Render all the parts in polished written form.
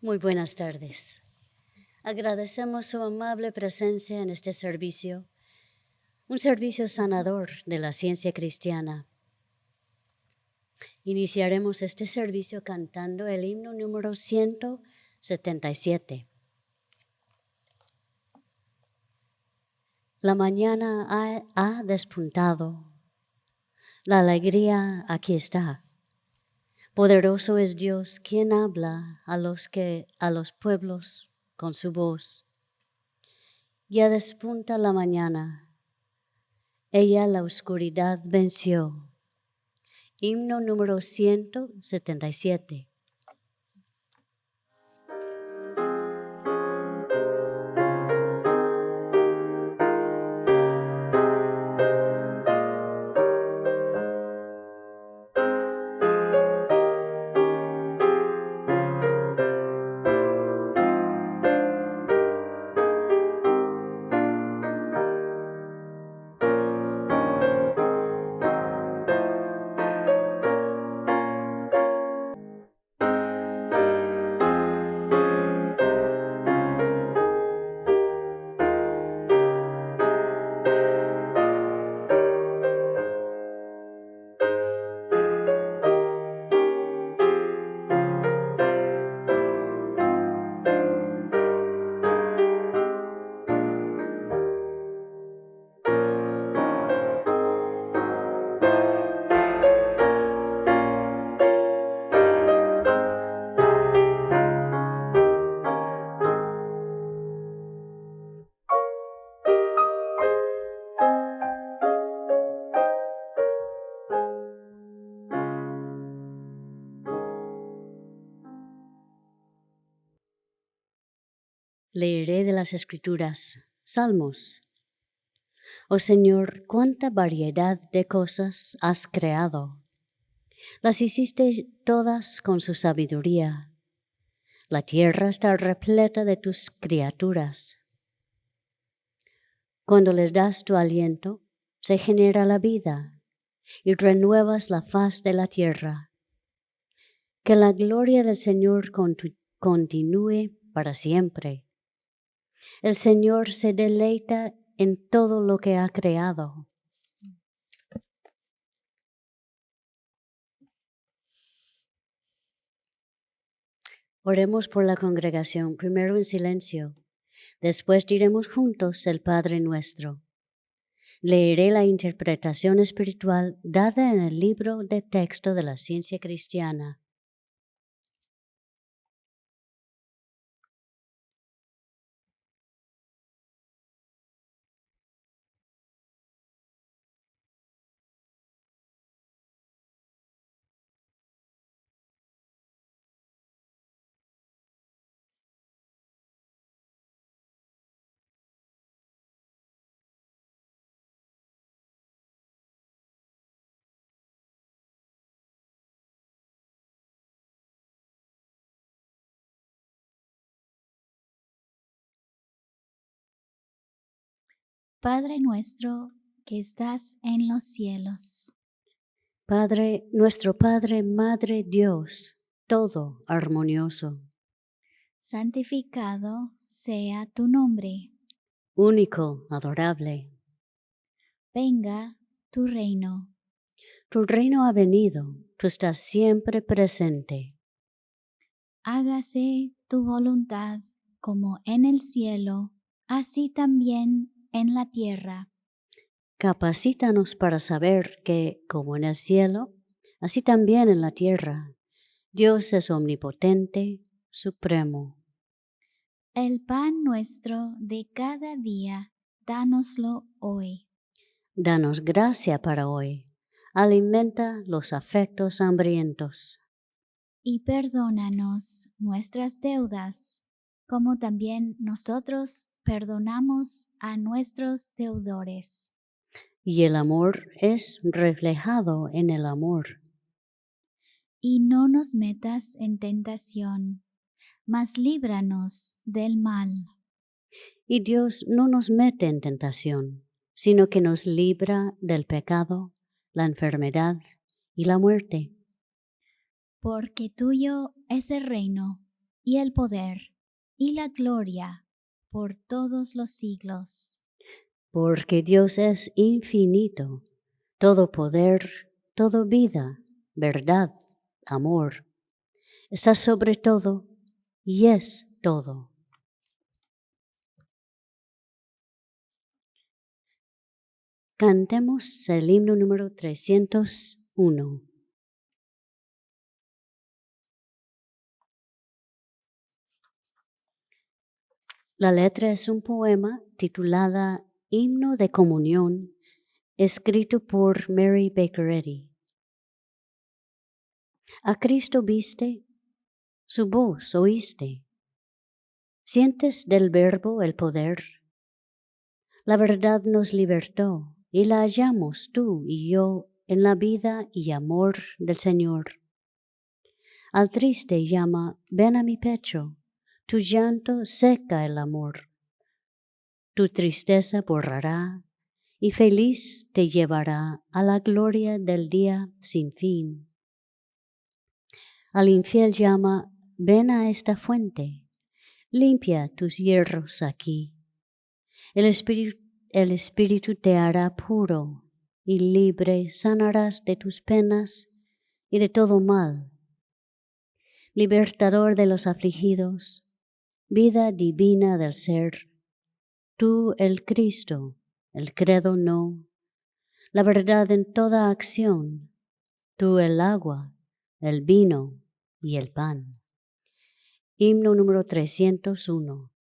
Muy buenas tardes. Agradecemos su amable presencia en este servicio, un servicio sanador de la ciencia cristiana. Iniciaremos este servicio cantando el himno número 177. La mañana ha despuntado, la alegría aquí está. Poderoso es Dios quien habla a los pueblos con su voz. Ya despunta la mañana, ella la oscuridad venció. Himno número 177. Leeré de las Escrituras, Salmos. Oh Señor, cuánta variedad de cosas has creado. Las hiciste todas con su sabiduría. La tierra está repleta de tus criaturas. Cuando les das tu aliento, se genera la vida y renuevas la faz de la tierra. Que la gloria del Señor continúe para siempre. El Señor se deleita en todo lo que ha creado. Oremos por la congregación, primero en silencio. Después diremos juntos el Padre Nuestro. Leeré la interpretación espiritual dada en el libro de texto de la ciencia cristiana. Padre nuestro que estás en los cielos. Padre, nuestro Padre, Madre Dios, todo armonioso. Santificado sea tu nombre. Único, adorable. Venga tu reino. Tu reino ha venido, tú estás siempre presente. Hágase tu voluntad como en el cielo, así también en la tierra. Capacítanos para saber que, como en el cielo, así también en la tierra, Dios es omnipotente, supremo. El pan nuestro de cada día, dánoslo hoy. Danos gracia para hoy. Alimenta los afectos hambrientos. Y perdónanos nuestras deudas, como también nosotros perdonamos a nuestros deudores. Y el amor es reflejado en el amor. Y no nos metas en tentación, mas líbranos del mal. Y Dios no nos mete en tentación, sino que nos libra del pecado, la enfermedad y la muerte. Porque tuyo es el reino, y el poder, y la gloria, por todos los siglos. Porque Dios es infinito, todo poder, toda vida, verdad, amor. Está sobre todo y es todo. Cantemos el himno número 301. La letra es un poema titulada Himno de Comunión, escrito por Mary Baker Eddy. A Cristo viste, su voz oíste. Sientes del Verbo el poder. La verdad nos libertó y la hallamos tú y yo en la vida y amor del Señor. Al triste llama, ven a mi pecho, tu llanto seca el amor. Tu tristeza borrará y feliz te llevará a la gloria del día sin fin. Al infiel llama, ven a esta fuente, limpia tus hierros aquí. El Espíritu te hará puro y libre, sanarás de tus penas y de todo mal. Libertador de los afligidos, vida divina del ser, tú el Cristo, el credo no, la verdad en toda acción, tú el agua, el vino y el pan. Himno número 301.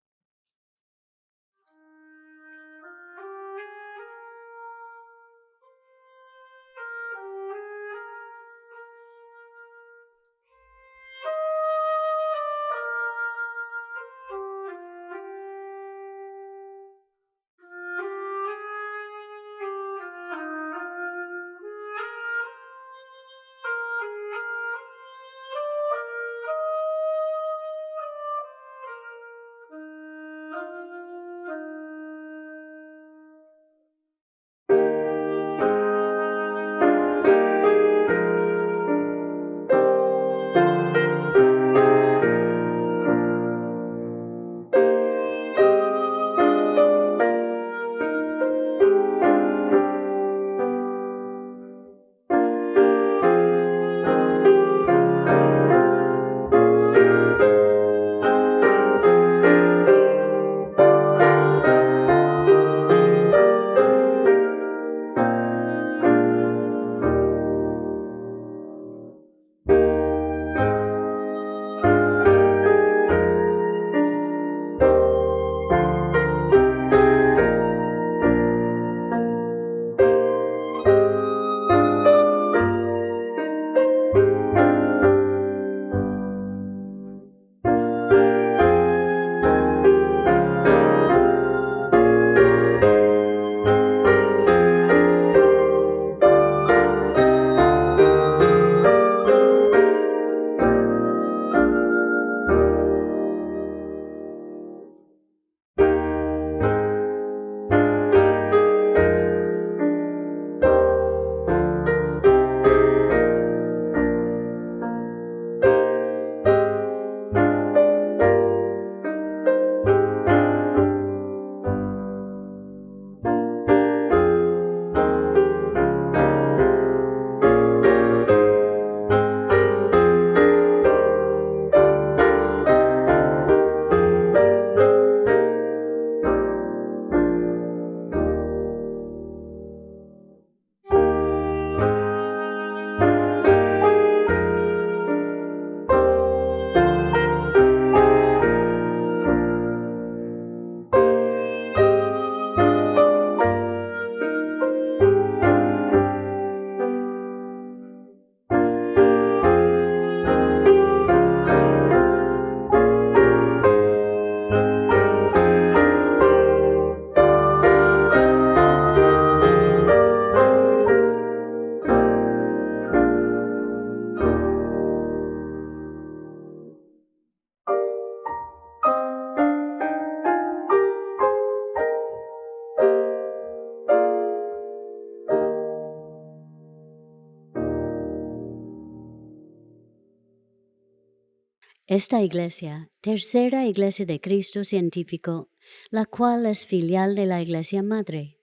Esta iglesia, tercera iglesia de Cristo científico, la cual es filial de la Iglesia Madre,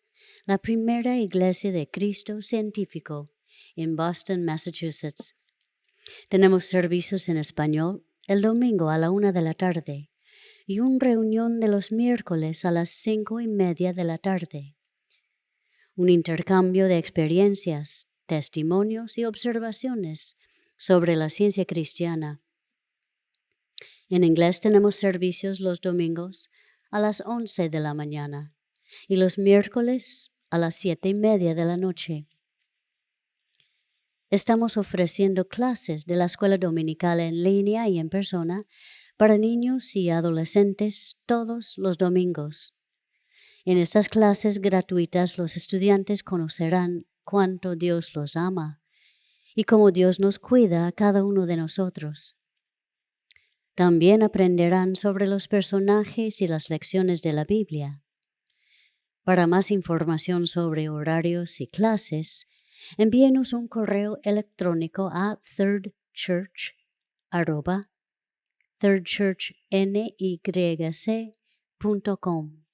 la primera iglesia de Cristo científico en Boston, Massachusetts. Tenemos servicios en español el domingo a la 1 de la tarde y una reunión de los miércoles a las 5:30 de la tarde. Un intercambio de experiencias, testimonios y observaciones sobre la ciencia cristiana. En inglés tenemos servicios los domingos a las 11 de la mañana y los miércoles a las 7:30 de la noche. Estamos ofreciendo clases de la escuela dominical en línea y en persona para niños y adolescentes todos los domingos. En estas clases gratuitas los estudiantes conocerán cuánto Dios los ama y cómo Dios nos cuida a cada uno de nosotros. También aprenderán sobre los personajes y las lecciones de la Biblia. Para más información sobre horarios y clases, envíenos un correo electrónico a thirdchurch@thirdchurchnyc.com.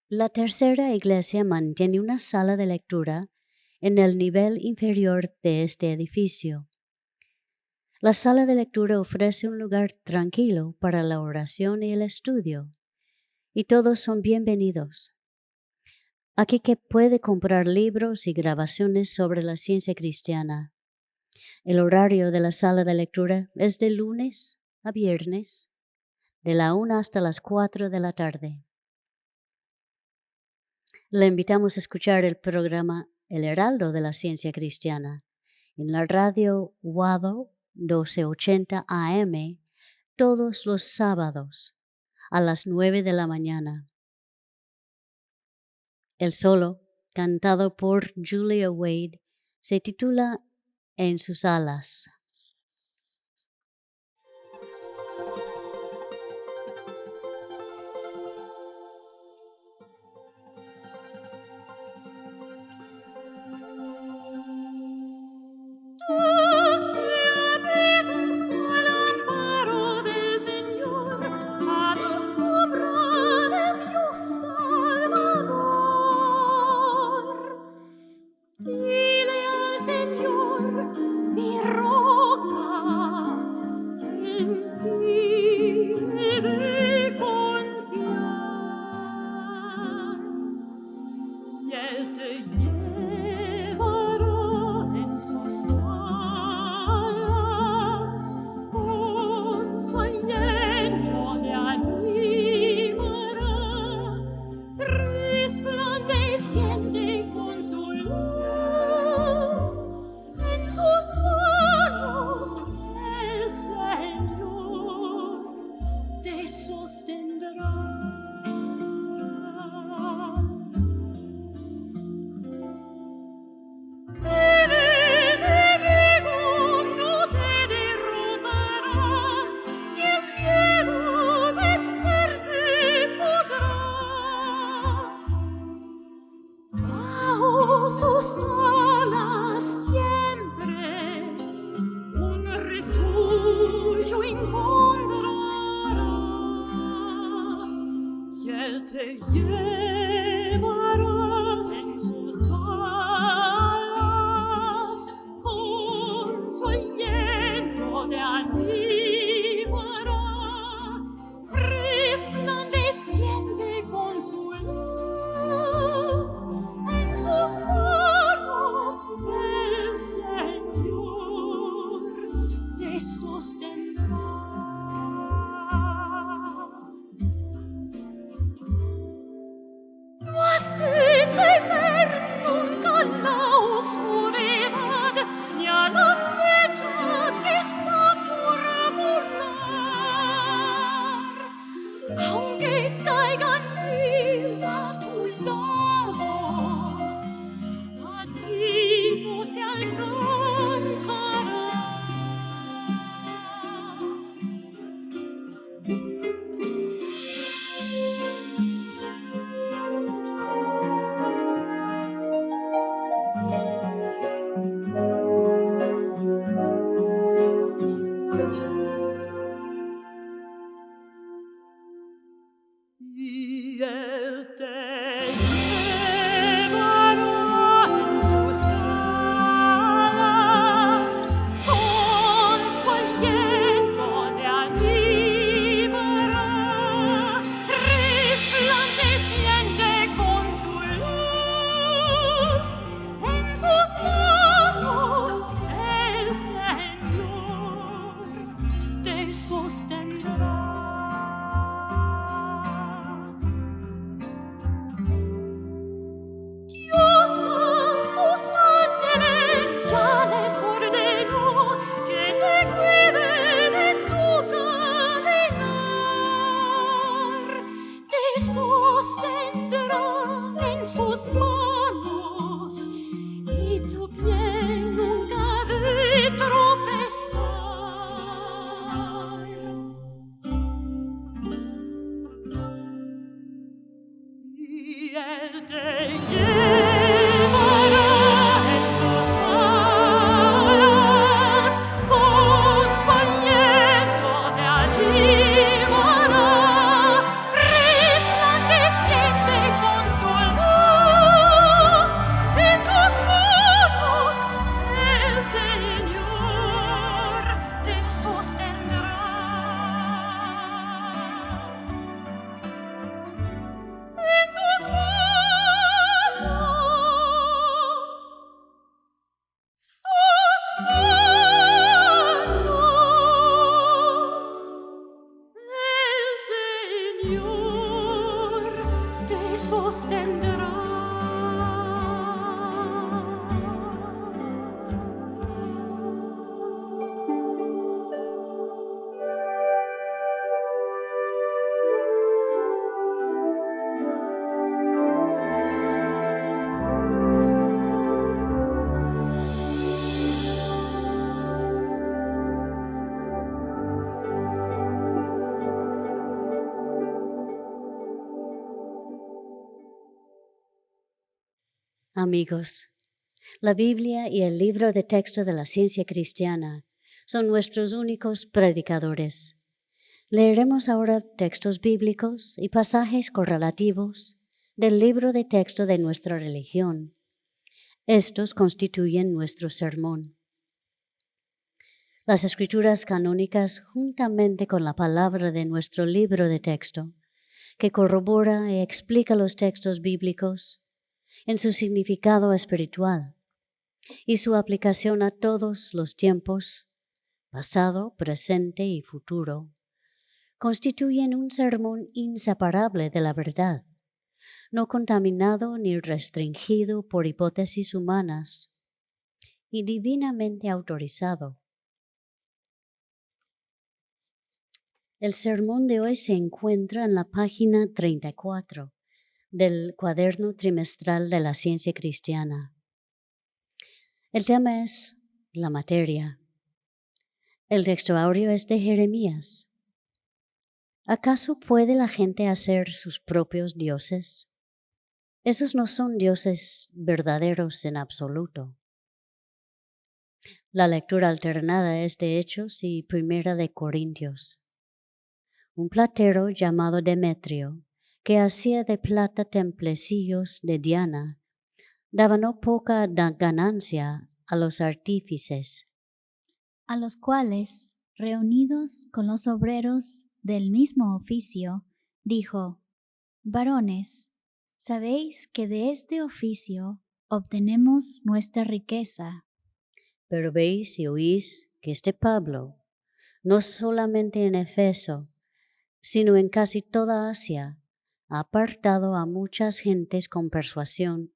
La tercera iglesia mantiene una sala de lectura en el nivel inferior de este edificio. La sala de lectura ofrece un lugar tranquilo para la oración y el estudio, y todos son bienvenidos. Aquí que puede comprar libros y grabaciones sobre la ciencia cristiana. El horario de la sala de lectura es de lunes a viernes, de la 1 hasta las 4 de la tarde. Le invitamos a escuchar el programa El Heraldo de la Ciencia Cristiana en la radio WADO 1280 AM todos los sábados a las 9 de la mañana. El solo, cantado por Julia Wade, se titula En sus alas. Amigos, la Biblia y el libro de texto de la ciencia cristiana son nuestros únicos predicadores. Leeremos ahora textos bíblicos y pasajes correlativos del libro de texto de nuestra religión. Estos constituyen nuestro sermón. Las escrituras canónicas, juntamente con la palabra de nuestro libro de texto, que corrobora y explica los textos bíblicos en su significado espiritual y su aplicación a todos los tiempos, pasado, presente y futuro, constituyen un sermón inseparable de la verdad, no contaminado ni restringido por hipótesis humanas y divinamente autorizado. El sermón de hoy se encuentra en la página 34 del cuaderno trimestral de la ciencia cristiana. El tema es la materia. El texto áureo es de Jeremías. ¿Acaso puede la gente hacer sus propios dioses? Esos no son dioses verdaderos en absoluto. La lectura alternada es de Hechos y Primera de Corintios. Un platero llamado Demetrio, que hacía de plata templecillos de Diana, daba no poca ganancia a los artífices, a los cuales, reunidos con los obreros del mismo oficio, dijo: Varones, sabéis que de este oficio obtenemos nuestra riqueza. Pero veis y oís que este Pablo, no solamente en Efeso, sino en casi toda Asia, ha apartado a muchas gentes con persuasión,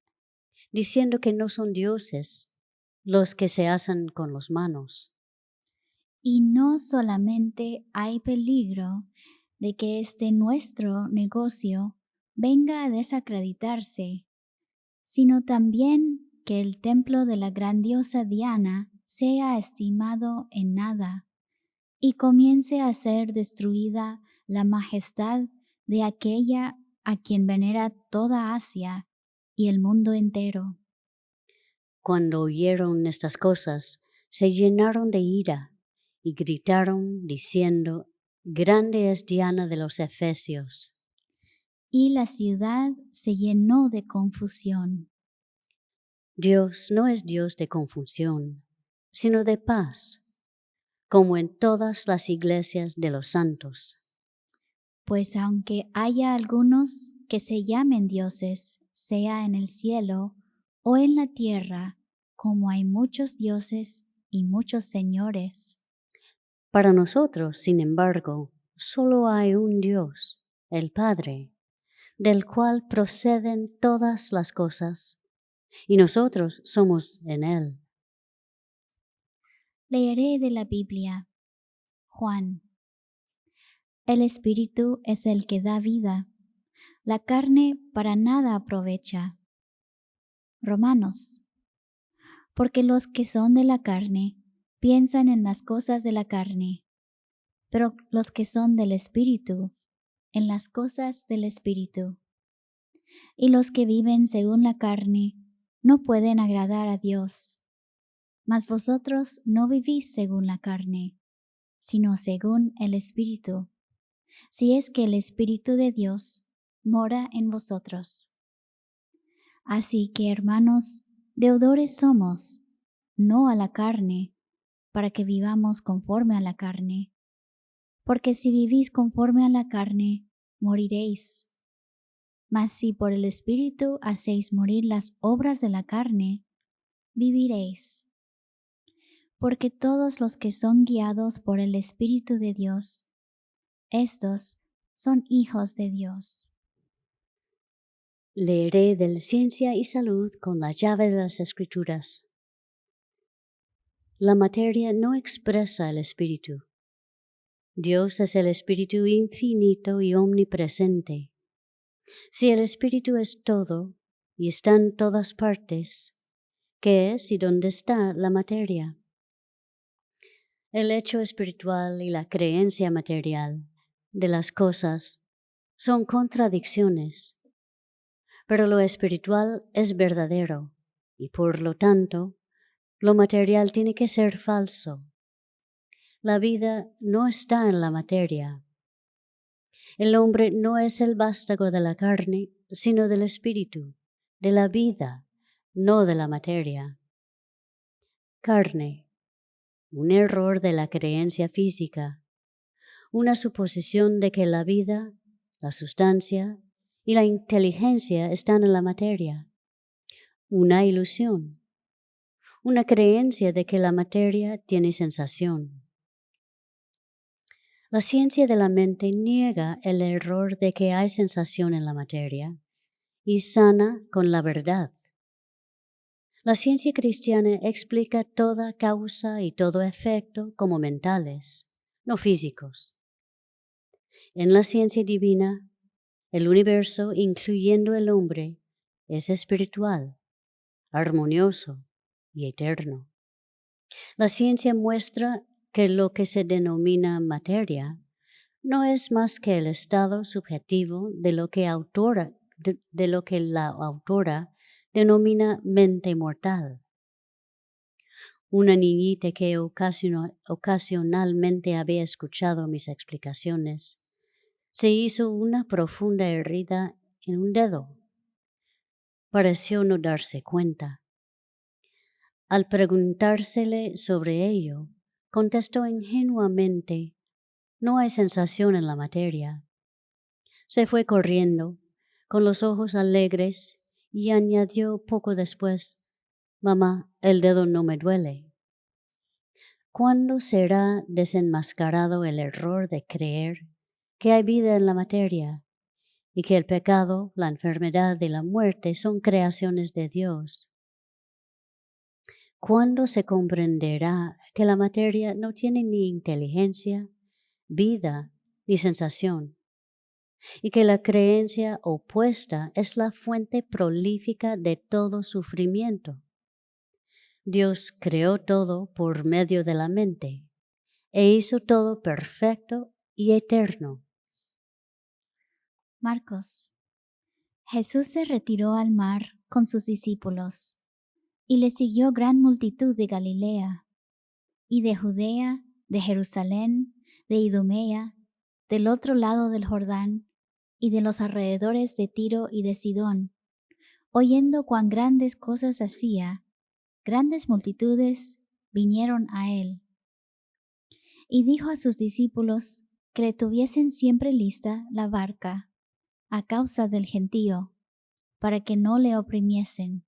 diciendo que no son dioses los que se hacen con las manos. Y no solamente hay peligro de que este nuestro negocio venga a desacreditarse, sino también que el templo de la gran diosa Diana sea estimado en nada y comience a ser destruida la majestad de aquella a quien venera toda Asia y el mundo entero. Cuando oyeron estas cosas, se llenaron de ira y gritaron diciendo: Grande es Diana de los Efesios. Y la ciudad se llenó de confusión. Dios no es Dios de confusión, sino de paz, como en todas las iglesias de los santos. Pues aunque haya algunos que se llamen dioses, sea en el cielo o en la tierra, como hay muchos dioses y muchos señores, Para nosotros, sin embargo, solo hay un Dios, el Padre, del cual proceden todas las cosas, y nosotros somos en Él. leeré de la Biblia. Juan. El Espíritu es el que da vida, la carne para nada aprovecha. Romanos. Porque los que son de la carne piensan en las cosas de la carne, pero los que son del Espíritu, en las cosas del Espíritu. Y los que viven según la carne no pueden agradar a Dios. Mas vosotros no vivís según la carne, sino según el Espíritu, si es que el Espíritu de Dios mora en vosotros. Así que, hermanos, deudores somos, no a la carne, para que vivamos conforme a la carne. Porque si vivís conforme a la carne, moriréis. Mas si por el Espíritu hacéis morir las obras de la carne, viviréis. Porque todos los que son guiados por el Espíritu de Dios, estos son hijos de Dios. Leeré del Ciencia y Salud con la llave de las Escrituras. La materia no expresa el Espíritu. Dios es el Espíritu infinito y omnipresente. Si el Espíritu es todo y está en todas partes, ¿qué es y dónde está la materia? El hecho espiritual y la creencia material de las cosas son contradicciones, pero lo espiritual es verdadero y por lo tanto, lo material tiene que ser falso. La vida no está en la materia. El hombre no es el vástago de la carne, sino del espíritu, de la vida, no de la materia. Carne, un error de la creencia física, una suposición de que la vida, la sustancia y la inteligencia están en la materia, una ilusión, una creencia de que la materia tiene sensación. La ciencia de la mente niega el error de que hay sensación en la materia y sana con la verdad. La ciencia cristiana explica toda causa y todo efecto como mentales, no físicos. En la ciencia divina, el universo, incluyendo el hombre, es espiritual, armonioso y eterno. La ciencia muestra que lo que se denomina materia no es más que el estado subjetivo de lo que la autora denomina mente mortal. Una niñita que ocasionalmente había escuchado mis explicaciones se hizo una profunda herida en un dedo. Pareció no darse cuenta. Al preguntársele sobre ello, contestó ingenuamente: no hay sensación en la materia. Se fue corriendo, con los ojos alegres, y añadió poco después: mamá, el dedo no me duele. ¿Cuándo será desenmascarado el error de creer que hay vida en la materia y que el pecado, la enfermedad y la muerte son creaciones de Dios? ¿Cuándo se comprenderá que la materia no tiene ni inteligencia, vida ni sensación, y que la creencia opuesta es la fuente prolífica de todo sufrimiento? Dios creó todo por medio de la mente e hizo todo perfecto y eterno. Marcos. Jesús se retiró al mar con sus discípulos, y le siguió gran multitud de Galilea, y de Judea, de Jerusalén, de Idumea, del otro lado del Jordán, y de los alrededores de Tiro y de Sidón. Oyendo cuán grandes cosas hacía, grandes multitudes vinieron a él. Y dijo a sus discípulos que le tuviesen siempre lista la barca, a causa del gentío, para que no le oprimiesen,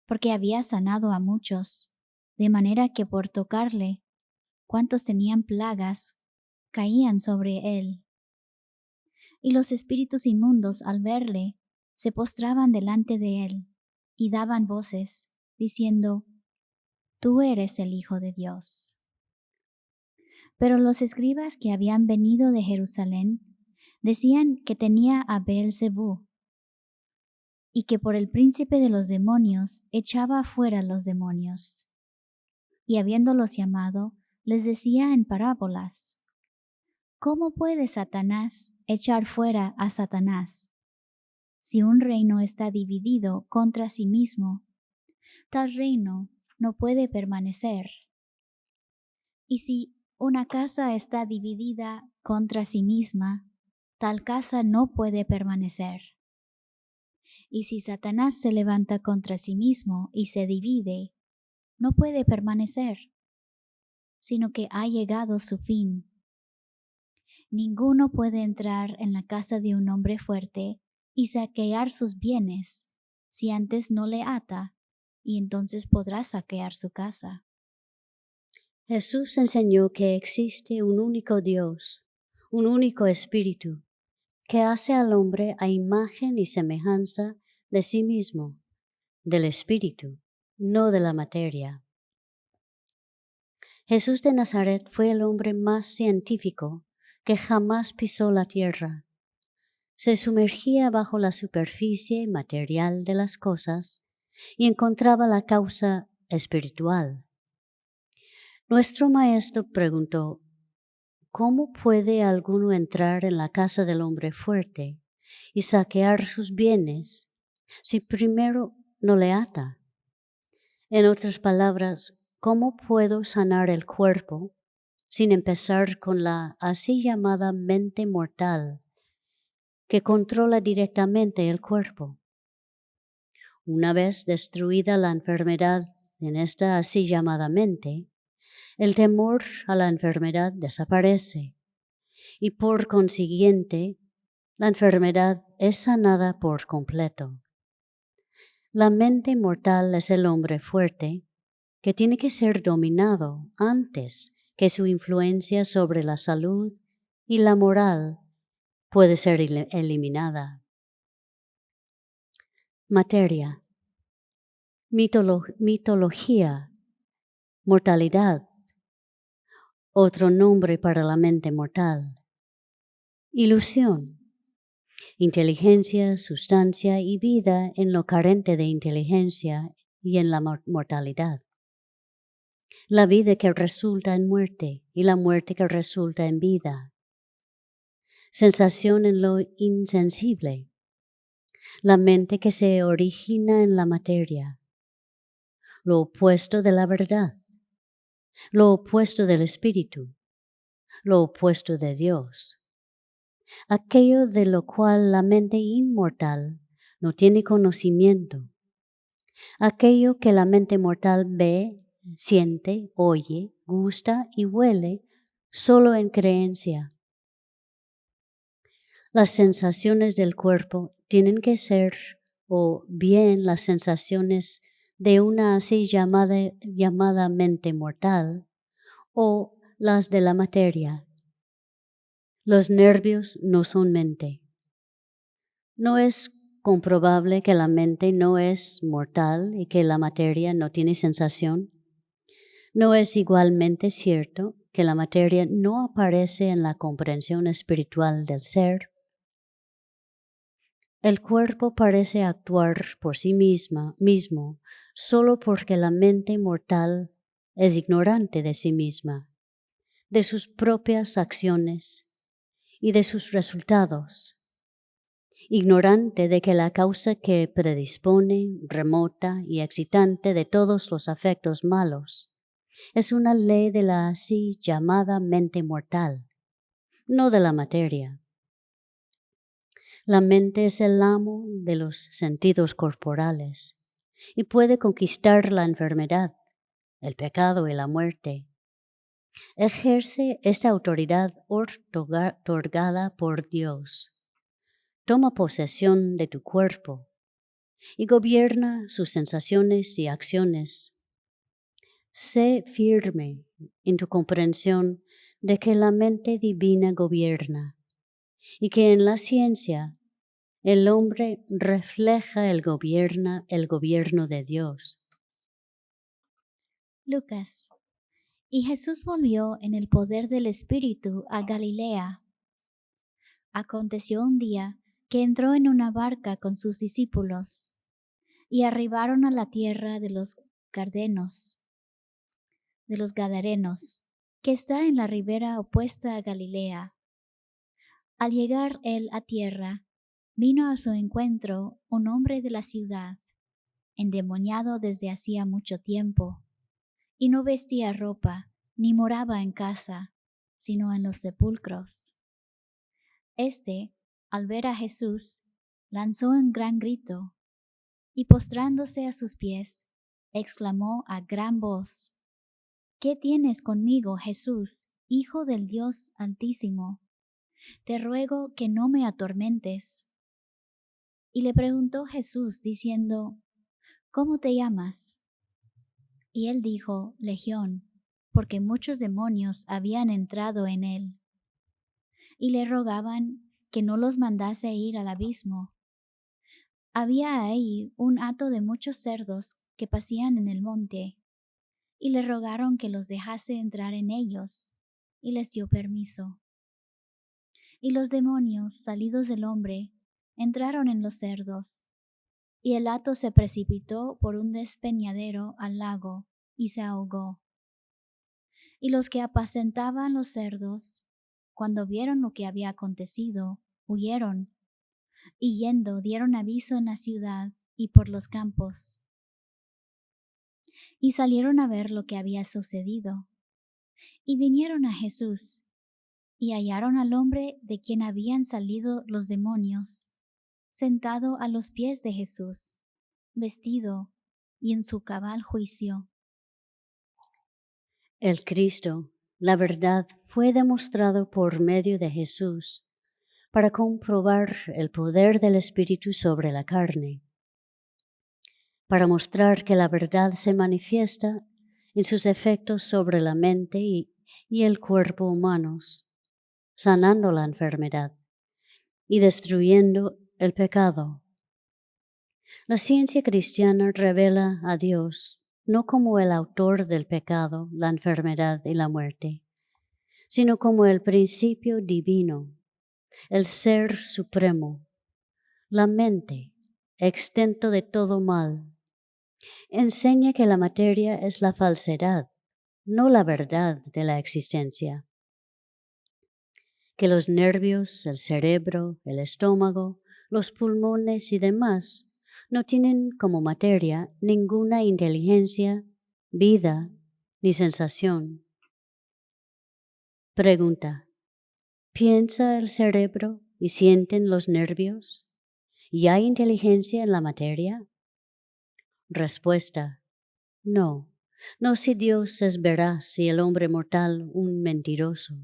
porque había sanado a muchos, de manera que por tocarle, cuantos tenían plagas, caían sobre él. Y los espíritus inmundos, al verle, se postraban delante de él, y daban voces, diciendo: Tú eres el Hijo de Dios. Pero los escribas que habían venido de Jerusalén decían que tenía a Beelzebú, y que por el príncipe de los demonios echaba fuera los demonios. Y habiéndolos llamado, les decía en parábolas: ¿Cómo puede Satanás echar fuera a Satanás? Si un reino está dividido contra sí mismo, tal reino no puede permanecer. Y si una casa está dividida contra sí misma, tal casa no puede permanecer. Y si Satanás se levanta contra sí mismo y se divide, no puede permanecer, sino que ha llegado su fin. Ninguno puede entrar en la casa de un hombre fuerte y saquear sus bienes si antes no le ata, y entonces podrá saquear su casa. Jesús enseñó que existe un único Dios, un único Espíritu, que hace al hombre a imagen y semejanza de sí mismo, del Espíritu, no de la materia. Jesús de Nazaret fue el hombre más científico que jamás pisó la tierra. Se sumergía bajo la superficie material de las cosas y encontraba la causa espiritual. Nuestro maestro preguntó: ¿cómo puede alguno entrar en la casa del hombre fuerte y saquear sus bienes si primero no le ata? En otras palabras, ¿cómo puedo sanar el cuerpo sin empezar con la así llamada mente mortal que controla directamente el cuerpo? Una vez destruida la enfermedad en esta así llamada mente, el temor a la enfermedad desaparece y por consiguiente la enfermedad es sanada por completo. La mente mortal es el hombre fuerte que tiene que ser dominado antes que su influencia sobre la salud y la moral puede ser eliminada. Materia, mitología, mortalidad, otro nombre para la mente mortal. Ilusión, inteligencia, sustancia y vida en lo carente de inteligencia y en la mortalidad. La vida que resulta en muerte y la muerte que resulta en vida. Sensación en lo insensible. La mente que se origina en la materia. Lo opuesto de la verdad. Lo opuesto del espíritu. Lo opuesto de Dios. Aquello de lo cual la mente inmortal no tiene conocimiento. Aquello que la mente mortal ve, siente, oye, gusta y huele solo en creencia. Las sensaciones del cuerpo tienen que ser o bien las sensaciones de una así llamada mente mortal o las de la materia. Los nervios no son mente. No es comprobable que la mente no es mortal y que la materia no tiene sensación. No es igualmente cierto que la materia no aparece en la comprensión espiritual del ser. El cuerpo parece actuar por sí mismo solo porque la mente mortal es ignorante de sí misma, de sus propias acciones y de sus resultados. Ignorante de que la causa que predispone, remota y excitante de todos los afectos malos es una ley de la así llamada mente mortal, no de la materia. La mente es el amo de los sentidos corporales y puede conquistar la enfermedad, el pecado y la muerte. Ejerce esta autoridad otorgada por Dios. Toma posesión de tu cuerpo y gobierna sus sensaciones y acciones. Sé firme en tu comprensión de que la mente divina gobierna y que en la ciencia el hombre refleja el gobierno de Dios. Lucas. Y Jesús volvió en el poder del Espíritu a Galilea. Aconteció un día que entró en una barca con sus discípulos y arribaron a la tierra de los Gadarenos, que está en la ribera opuesta a Galilea. Al llegar él a tierra, vino a su encuentro un hombre de la ciudad, endemoniado desde hacía mucho tiempo, y no vestía ropa, ni moraba en casa, sino en los sepulcros. Este, al ver a Jesús, lanzó un gran grito, y postrándose a sus pies, exclamó a gran voz: ¿Qué tienes conmigo, Jesús, Hijo del Dios Altísimo? Te ruego que no me atormentes. Y le preguntó Jesús, diciendo: ¿Cómo te llamas? Y él dijo: Legión, porque muchos demonios habían entrado en él. Y le rogaban que no los mandase ir al abismo. Había ahí un hato de muchos cerdos que pasían en el monte, y le rogaron que los dejase entrar en ellos, y les dio permiso. Y los demonios, salidos del hombre, entraron en los cerdos, y el hato se precipitó por un despeñadero al lago, y se ahogó. Y los que apacentaban los cerdos, cuando vieron lo que había acontecido, huyeron, y yendo dieron aviso en la ciudad y por los campos. y salieron a ver lo que había sucedido. Y vinieron a Jesús, y hallaron al hombre de quien habían salido los demonios, sentado a los pies de Jesús, vestido y en su cabal juicio. El Cristo, la verdad, fue demostrado por medio de Jesús para comprobar el poder del Espíritu sobre la carne, para mostrar que la verdad se manifiesta en sus efectos sobre la mente y el cuerpo humanos, sanando la enfermedad y destruyendo el pecado. La ciencia cristiana revela a Dios no como el autor del pecado, la enfermedad y la muerte, sino como el principio divino, el ser supremo, la mente, exento de todo mal. Enseña que la materia es la falsedad, no la verdad de la existencia. Que los nervios, el cerebro, el estómago, los pulmones y demás no tienen como materia ninguna inteligencia, vida ni sensación. Pregunta: ¿piensa el cerebro y sienten los nervios? ¿Y hay inteligencia en la materia? Respuesta: no si Dios es veraz y el hombre mortal un mentiroso.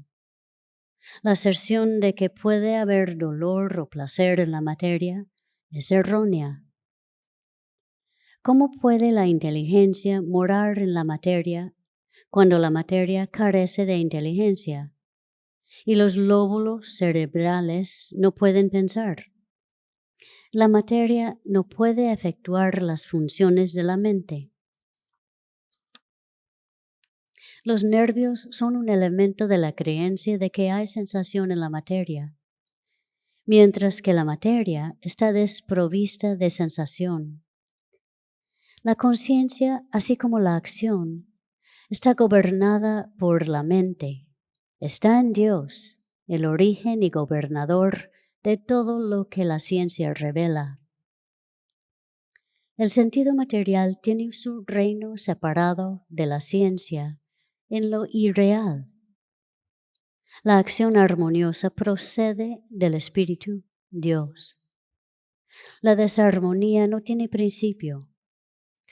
La aserción de que puede haber dolor o placer en la materia es errónea. ¿Cómo puede la inteligencia morar en la materia cuando la materia carece de inteligencia y los lóbulos cerebrales no pueden pensar? La materia no puede efectuar las funciones de la mente. Los nervios son un elemento de la creencia de que hay sensación en la materia, mientras que la materia está desprovista de sensación. La conciencia, así como la acción, está gobernada por la mente. Está en Dios, el origen y gobernador de todo lo que la ciencia revela. El sentido material tiene su reino separado de la ciencia en lo irreal. La acción armoniosa procede del Espíritu, Dios. La desarmonía no tiene principio.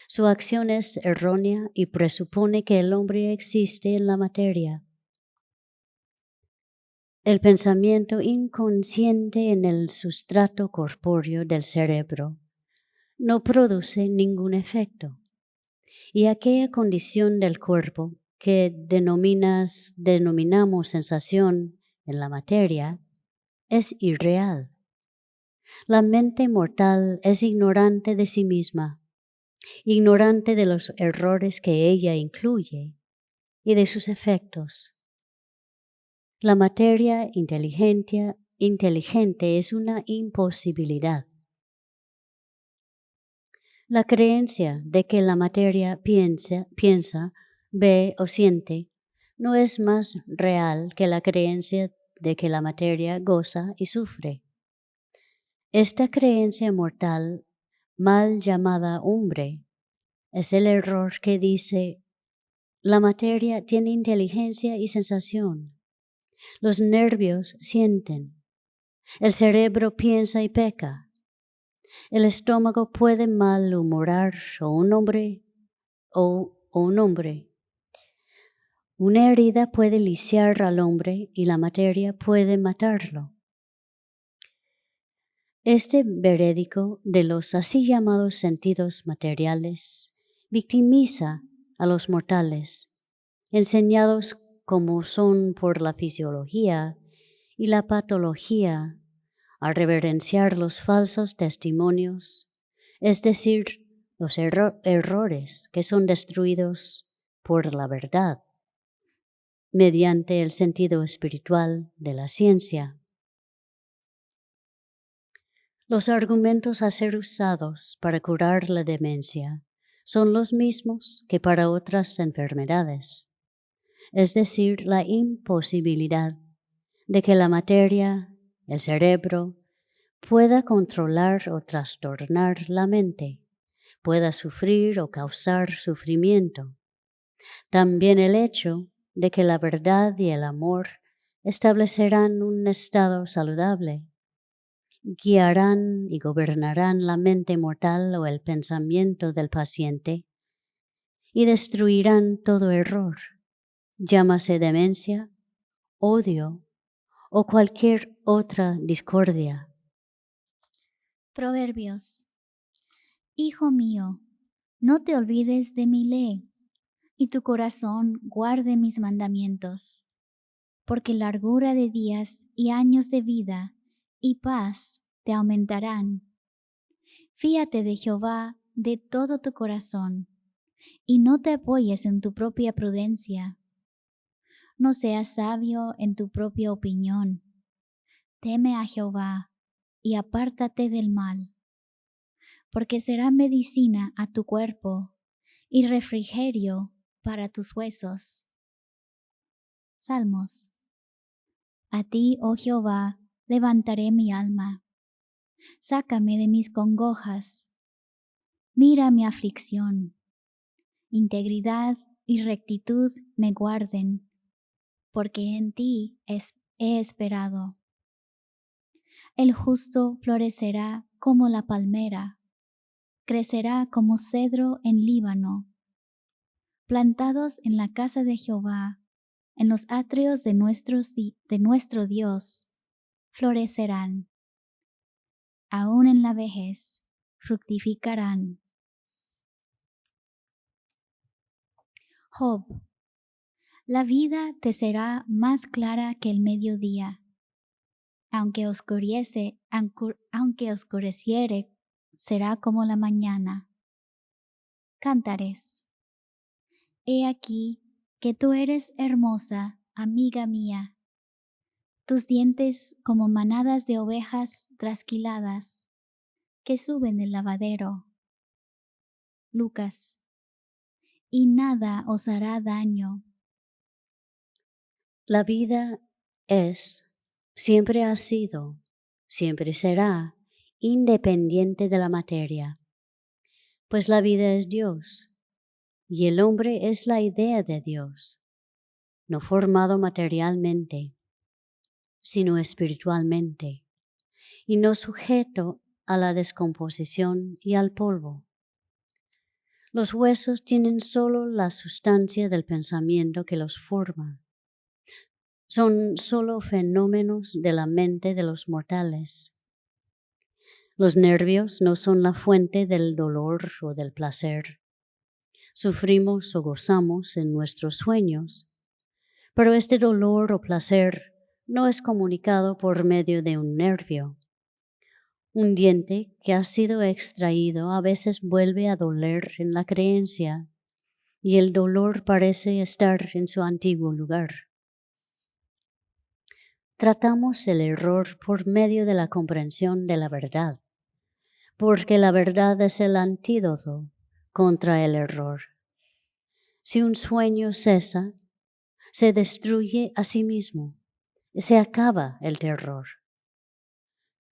Su acción es errónea y presupone que el hombre existe en la materia. El pensamiento inconsciente en el sustrato corpóreo del cerebro no produce ningún efecto, y aquella condición del cuerpo que denominamos sensación en la materia es irreal. La mente mortal es ignorante de sí misma, ignorante de los errores que ella incluye y de sus efectos. La materia inteligente es una imposibilidad. La creencia de que la materia piensa, ve o siente no es más real que la creencia de que la materia goza y sufre. Esta creencia mortal, mal llamada hombre, es el error que dice: la materia tiene inteligencia y sensación. Los nervios sienten. El cerebro piensa y peca. El estómago puede malhumorar a un hombre o un hombre. Una herida puede lisiar al hombre y la materia puede matarlo. Este veredicto de los así llamados sentidos materiales victimiza a los mortales, enseñados como son por la fisiología y la patología, a reverenciar los falsos testimonios, es decir, los errores que son destruidos por la verdad, mediante el sentido espiritual de la ciencia. Los argumentos a ser usados para curar la demencia son los mismos que para otras enfermedades, es decir, la imposibilidad de que la materia, el cerebro, pueda controlar o trastornar la mente, pueda sufrir o causar sufrimiento. También el hecho de que la verdad y el amor establecerán un estado saludable, guiarán y gobernarán la mente mortal o el pensamiento del paciente y destruirán todo error, llámase demencia, odio o cualquier otra discordia. Proverbios. Hijo mío, no te olvides de mi ley, y tu corazón guarde mis mandamientos, porque largura de días y años de vida y paz te aumentarán. Fíate de Jehová de todo tu corazón, y no te apoyes en tu propia prudencia. No seas sabio en tu propia opinión. Teme a Jehová y apártate del mal, porque será medicina a tu cuerpo y refrigerio para tus huesos. Salmos. A ti, oh Jehová, levantaré mi alma. Sácame de mis congojas. Mira mi aflicción. Integridad y rectitud me guarden, porque en ti he esperado. El justo florecerá como la palmera, crecerá como cedro en Líbano, plantados en la casa de Jehová, en los atrios de nuestro Dios, florecerán. Aún en la vejez fructificarán. Job. La vida te será más clara que el mediodía. Aunque oscureciere, será como la mañana. Cántares. He aquí que tú eres hermosa, amiga mía. Tus dientes como manadas de ovejas trasquiladas que suben del lavadero. Lucas. Y nada os hará daño. La vida es, siempre ha sido, siempre será independiente de la materia, pues la vida es Dios y el hombre es la idea de Dios, no formado materialmente, sino espiritualmente, y no sujeto a la descomposición y al polvo. Los huesos tienen solo la sustancia del pensamiento que los forma. Son solo fenómenos de la mente de los mortales. Los nervios no son la fuente del dolor o del placer. Sufrimos o gozamos en nuestros sueños, pero este dolor o placer no es comunicado por medio de un nervio. Un diente que ha sido extraído a veces vuelve a doler en la creencia y el dolor parece estar en su antiguo lugar. Tratamos el error por medio de la comprensión de la verdad, porque la verdad es el antídoto contra el error. Si un sueño cesa, se destruye a sí mismo, se acaba el terror.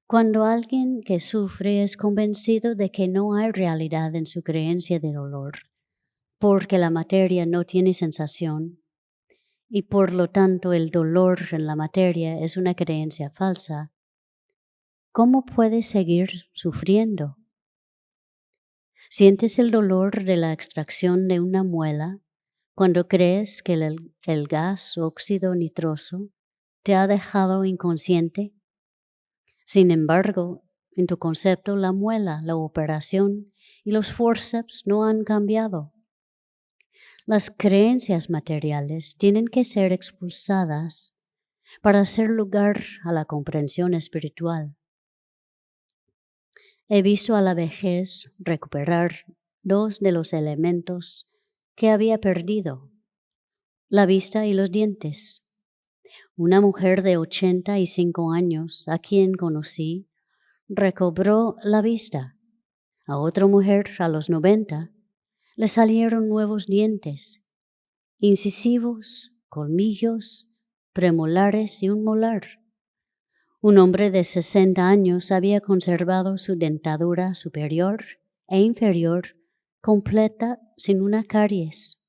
Cuando alguien que sufre es convencido de que no hay realidad en su creencia de dolor, porque la materia no tiene sensación, y por lo tanto el dolor en la materia es una creencia falsa, ¿cómo puedes seguir sufriendo? ¿Sientes el dolor de la extracción de una muela cuando crees que el gas óxido nitroso te ha dejado inconsciente? Sin embargo, en tu concepto, la muela, la operación y los forceps no han cambiado. Las creencias materiales tienen que ser expulsadas para hacer lugar a la comprensión espiritual. He visto a la vejez recuperar dos de los elementos que había perdido, la vista y los dientes. Una mujer de 85 años, a quien conocí, recobró la vista. A otra mujer, a los 90, le salieron nuevos dientes, incisivos, colmillos, premolares y un molar. Un hombre de 60 años había conservado su dentadura superior e inferior completa, sin una caries.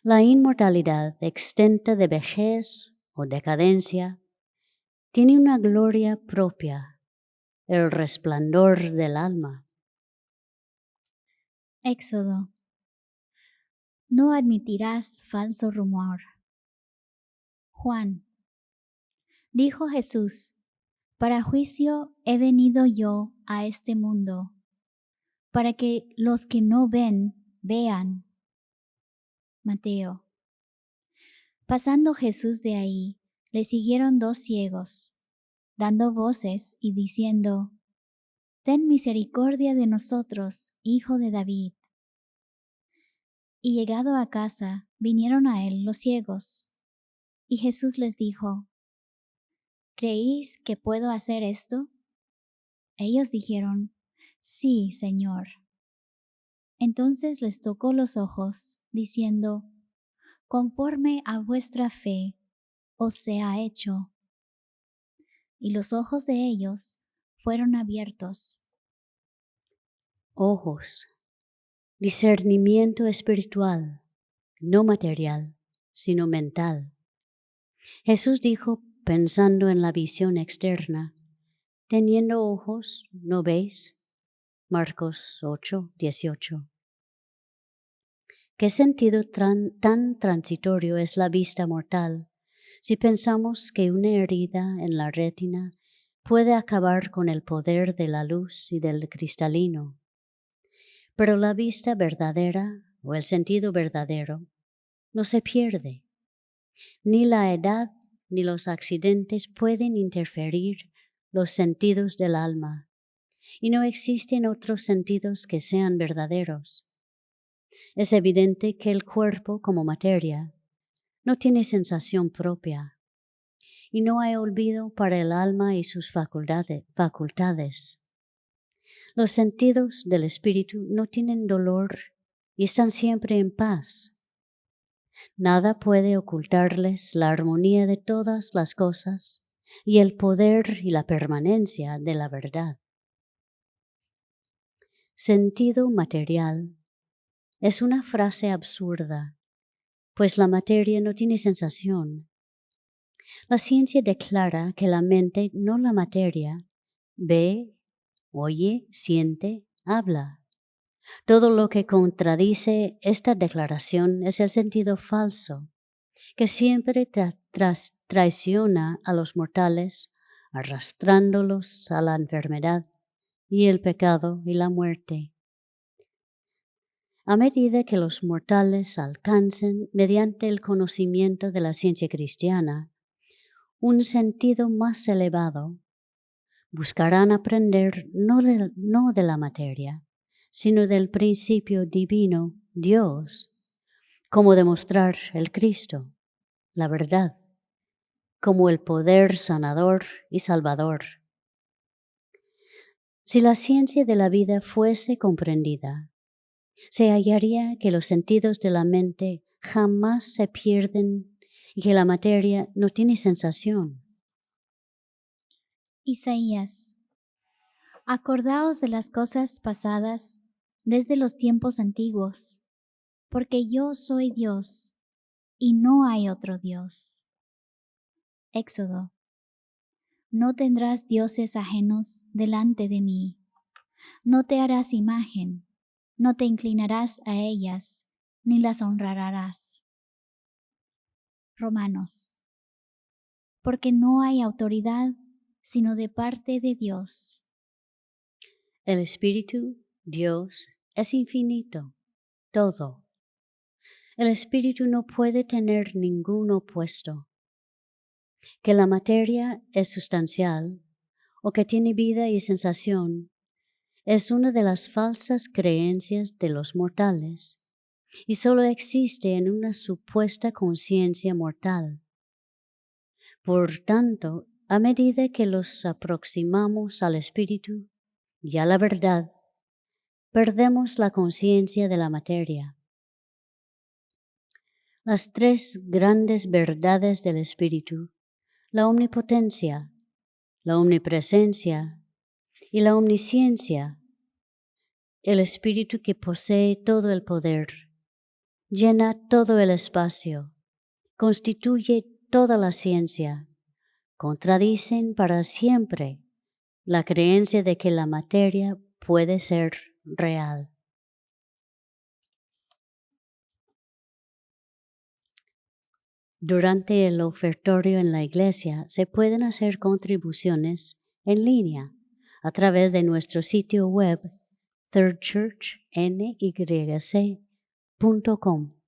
La inmortalidad exenta de vejez o decadencia tiene una gloria propia, el resplandor del alma. Éxodo. No admitirás falso rumor. Juan. Dijo Jesús, para juicio he venido yo a este mundo, para que los que no ven, vean. Mateo. Pasando Jesús de ahí, le siguieron 2 ciegos, dando voces y diciendo, Ten misericordia de nosotros, hijo de David. Y llegado a casa, vinieron a él los ciegos. Y Jesús les dijo, ¿Creéis que puedo hacer esto? Ellos dijeron, Sí, Señor. Entonces les tocó los ojos, diciendo, Conforme a vuestra fe os sea hecho. Y los ojos de ellos fueron abiertos. Ojos, discernimiento espiritual, no material, sino mental. Jesús dijo, pensando en la visión externa, teniendo ojos, ¿no veis? Marcos 8:18. ¿Qué sentido tan transitorio es la vista mortal si pensamos que una herida en la retina puede acabar con el poder de la luz y del cristalino? Pero la vista verdadera o el sentido verdadero no se pierde. Ni la edad ni los accidentes pueden interferir los sentidos del alma, y no existen otros sentidos que sean verdaderos. Es evidente que el cuerpo como materia no tiene sensación propia, y no hay olvido para el alma y sus facultades. Los sentidos del espíritu no tienen dolor y están siempre en paz. Nada puede ocultarles la armonía de todas las cosas y el poder y la permanencia de la verdad. Sentido material es una frase absurda, pues la materia no tiene sensación. La ciencia declara que la mente, no la materia, ve, oye, siente, habla. Todo lo que contradice esta declaración es el sentido falso, que siempre traiciona a los mortales, arrastrándolos a la enfermedad y el pecado y la muerte. A medida que los mortales alcancen, mediante el conocimiento de la ciencia cristiana, un sentido más elevado, buscarán aprender no de la materia, sino del principio divino, Dios, cómo demostrar el Cristo, la verdad, como el poder sanador y salvador. Si la ciencia de la vida fuese comprendida, se hallaría que los sentidos de la mente jamás se pierden y que la materia no tiene sensación. Isaías. Acordaos de las cosas pasadas desde los tiempos antiguos, porque yo soy Dios y no hay otro Dios. Éxodo. No tendrás dioses ajenos delante de mí. No te harás imagen, no te inclinarás a ellas, ni las honrarás. Romanos. Porque no hay autoridad sino de parte de Dios. El Espíritu, Dios, es infinito, todo. El Espíritu no puede tener ningún opuesto. Que la materia es sustancial o que tiene vida y sensación es una de las falsas creencias de los mortales y solo existe en una supuesta conciencia mortal. Por tanto, a medida que los aproximamos al Espíritu y a la verdad, perdemos la conciencia de la materia. Las 3 grandes verdades del Espíritu, la omnipotencia, la omnipresencia y la omnisciencia, el Espíritu que posee todo el poder, llena todo el espacio, constituye toda la ciencia, contradicen para siempre la creencia de que la materia puede ser real. Durante el ofertorio en la iglesia se pueden hacer contribuciones en línea a través de nuestro sitio web thirdchurchnyc.com.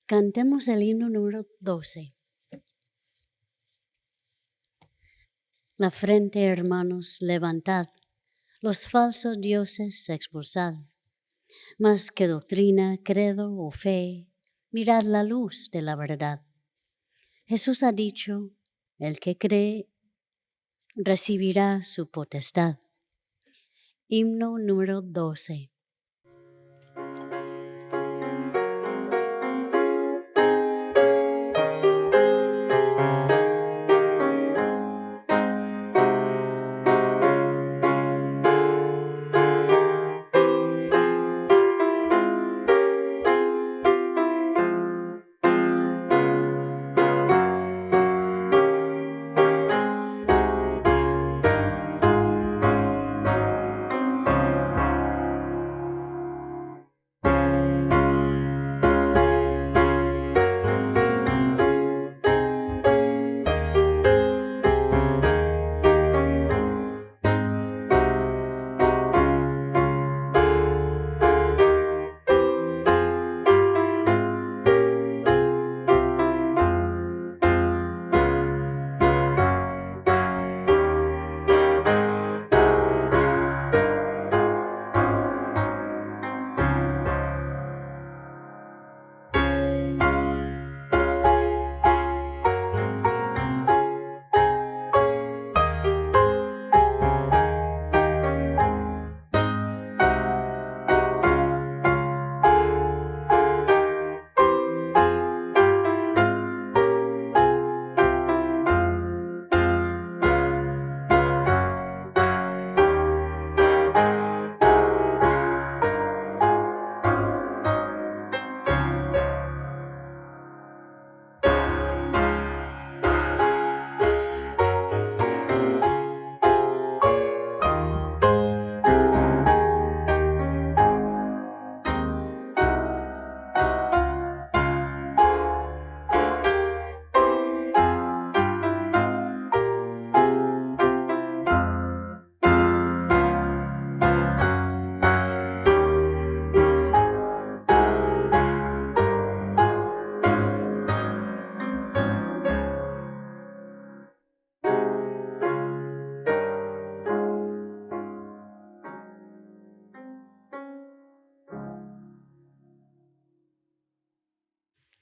Cantemos el himno número 12. La frente, hermanos, levantad, los falsos dioses expulsad. Más que doctrina, credo o fe, mirad la luz de la verdad. Jesús ha dicho, el que cree recibirá su potestad. Himno número 12.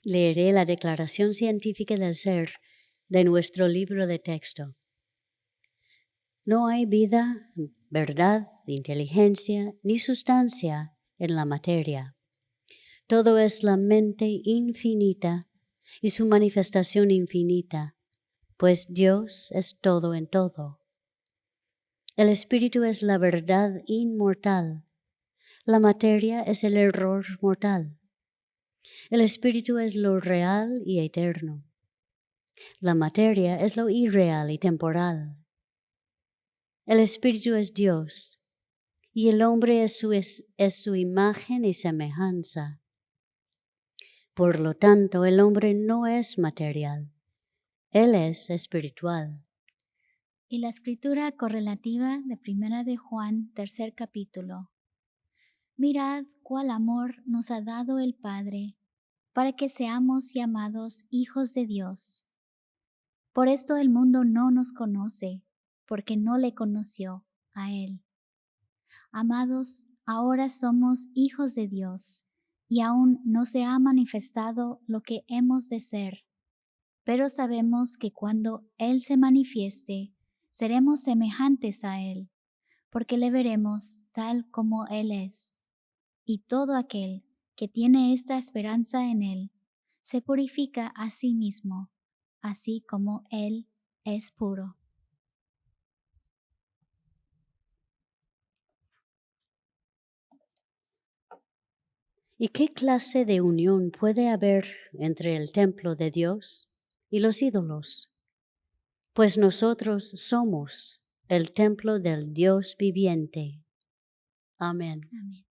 Leeré la declaración científica del ser de nuestro libro de texto. No hay vida, verdad, inteligencia ni sustancia en la materia. Todo es la mente infinita y su manifestación infinita, pues Dios es todo en todo. El Espíritu es la verdad inmortal. La materia es el error mortal. El Espíritu es lo real y eterno. La materia es lo irreal y temporal. El Espíritu es Dios, y el hombre es su imagen y semejanza. Por lo tanto, el hombre no es material, él es espiritual. Y la escritura correlativa de 1 de Juan, 3 capítulo. Mirad cuál amor nos ha dado el Padre, para que seamos llamados hijos de Dios. Por esto el mundo no nos conoce, porque no le conoció a Él. Amados, ahora somos hijos de Dios, y aún no se ha manifestado lo que hemos de ser. Pero sabemos que cuando Él se manifieste, seremos semejantes a Él, porque le veremos tal como Él es. Y todo aquel que tiene esta esperanza en Él, se purifica a sí mismo, así como Él es puro. ¿Y qué clase de unión puede haber entre el templo de Dios y los ídolos? Pues nosotros somos el templo del Dios viviente. Amén. Amén.